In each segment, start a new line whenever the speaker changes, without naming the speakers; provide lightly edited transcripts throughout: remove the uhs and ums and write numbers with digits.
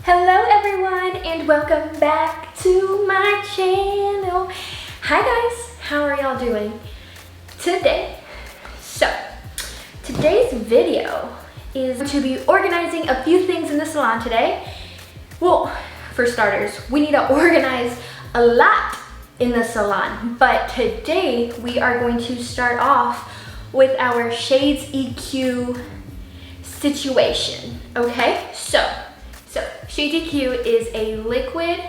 Hello everyone and welcome back to my channel. Hi guys, how are y'all doing today? Today's video is to be organizing a few things in the salon today. Well, for starters, we need to organize a lot in the salon, but today we are going to start off with our Shades EQ situation, okay? So Shades EQ is a liquid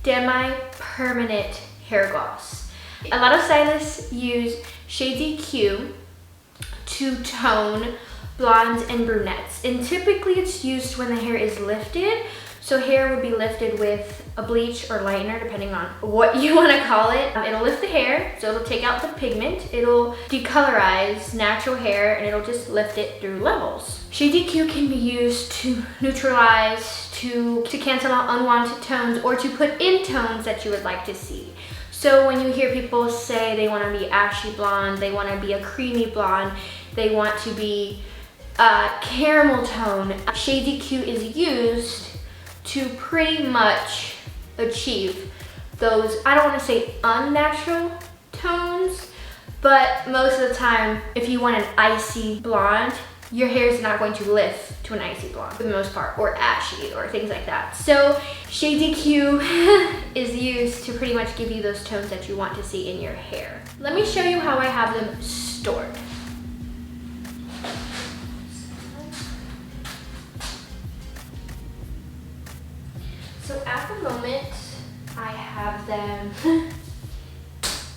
demi-permanent hair gloss. A lot of stylists use Shades EQ to tone blondes and brunettes, and typically it's used when the hair is lifted. So hair would be lifted with a bleach or lightener, depending on what you want to call it. It'll lift the hair, so it'll take out the pigment, it'll decolorize natural hair, and it'll just lift it through levels. Shades EQ can be used to neutralize, to cancel out unwanted tones, or to put in tones that you would like to see. So when you hear people say they want to be ashy blonde, they want to be a creamy blonde, they want to be a caramel tone, Shades EQ is used to pretty much achieve those, I don't want to say unnatural tones, but most of the time, if you want an icy blonde, your hair is not going to lift to an icy blonde for the most part, or ashy or things like that. So Shades EQ is used to pretty much give you those tones that you want to see in your hair. Let me show you how I have them stored. So at the moment, I have them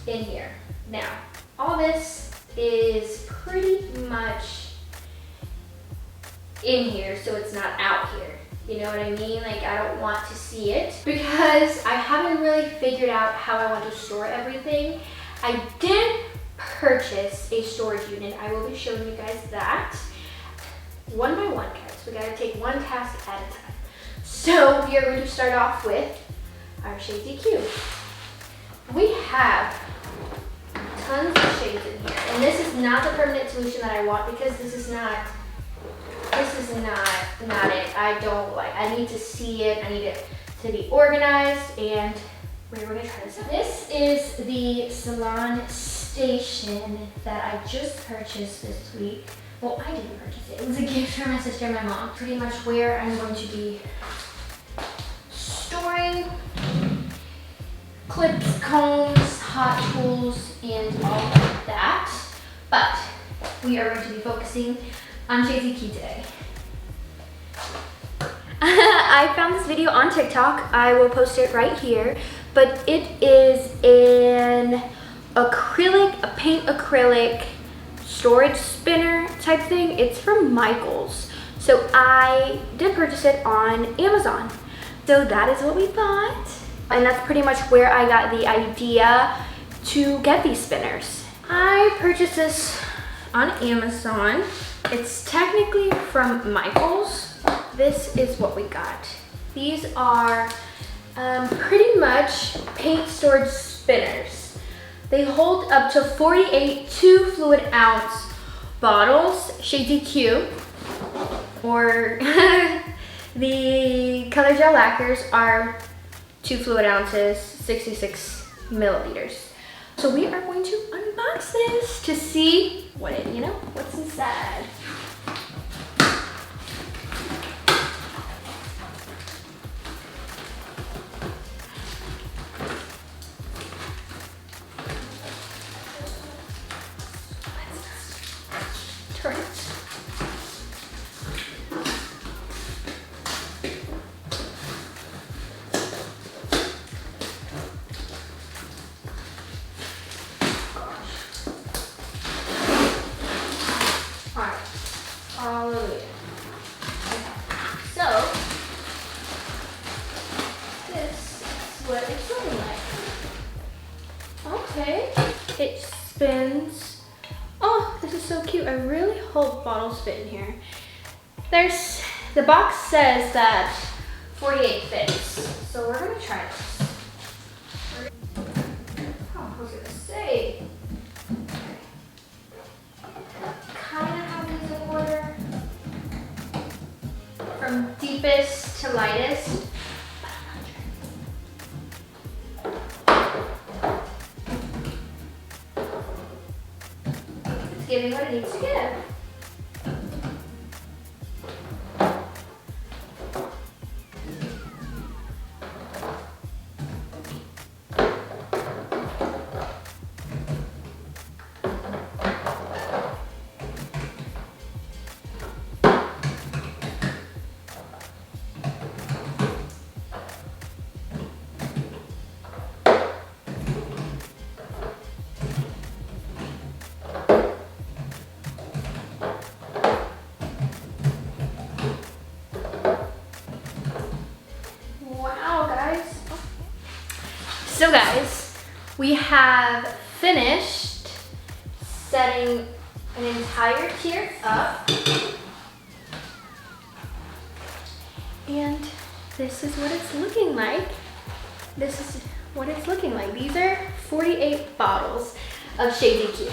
in here. Now, all this is pretty much in here, so it's not out here. You know what I mean? Like, I don't want to see it because I haven't really figured out how I want to store everything. I did purchase a storage unit. I will be showing you guys that one by one, guys. We gotta take one task at a time. So we are going to start off with our Shades EQ. We have tons of shades in here, and this is not the permanent solution that I want because this is not it. I need to see it, I need it to be organized, and we're going to try this out. This is the Salon station that I just purchased this week. Well, I didn't purchase it. It was a gift from my sister and my mom. Pretty much where I'm going to be storing clips, combs, hot tools, and all of that. But we are going to be focusing on Shades EQ today. I found this video on TikTok. I will post it right here. But it is an acrylic, a paint acrylic storage spinner type thing. It's from Michaels. So I did purchase it on Amazon. So that is what we bought. And that's pretty much where I got the idea to get these spinners. I purchased this on Amazon. It's technically from Michaels. This is what we got. These are pretty much paint storage spinners. They hold up to 48 2 fluid ounce bottles, Shades EQ, or the color gel lacquers are 2 fluid ounces, 66 milliliters. So we are going to unbox this to see what's inside. Turn it. Hallelujah. Okay. So, this is what it's looking like. Okay. It spins. Oh, this is so cute. I really hope bottles fit in here. The box says that 48 fits. So we're gonna try this. Oh, I was gonna say. Kind of have these in order from deepest to lightest. It's giving what it needs to give. So guys, we have finished setting an entire tier up. And this is what it's looking like. This is what it's looking like. These are 48 bottles of Shady Q.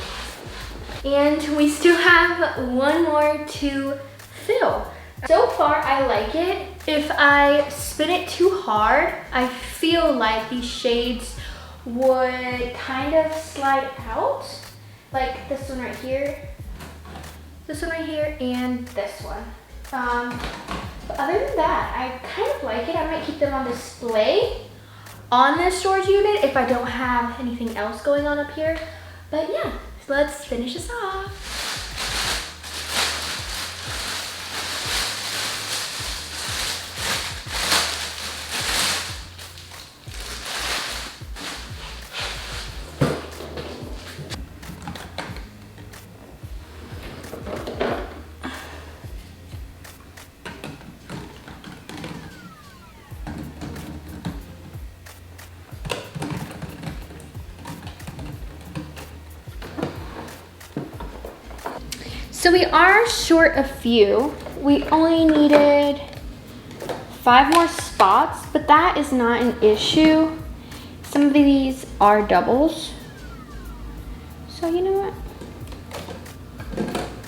And we still have one more to fill. So far, I like it. If I spin it too hard, I feel like these shades would kind of slide out. Like this one right here, and this one. But other than that, I kind of like it. I might keep them on display on this storage unit if I don't have anything else going on up here. But yeah, so let's finish this off. So we are short a few. We only needed 5 more spots, but that is not an issue. Some of these are doubles. So you know what?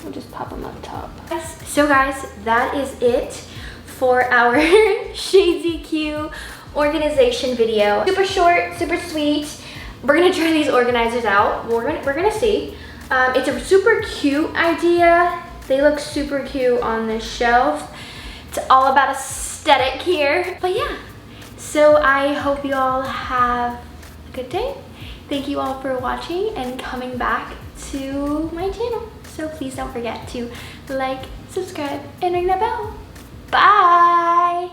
We'll just pop them up top. So guys, that is it for our Shady Q organization video. Super short, super sweet. We're gonna try these organizers out. We're gonna see. It's a super cute idea. They look super cute on this shelf. It's all about aesthetic here. But yeah, so I hope you all have a good day. Thank you all for watching and coming back to my channel. So please don't forget to like, subscribe, and ring that bell. Bye!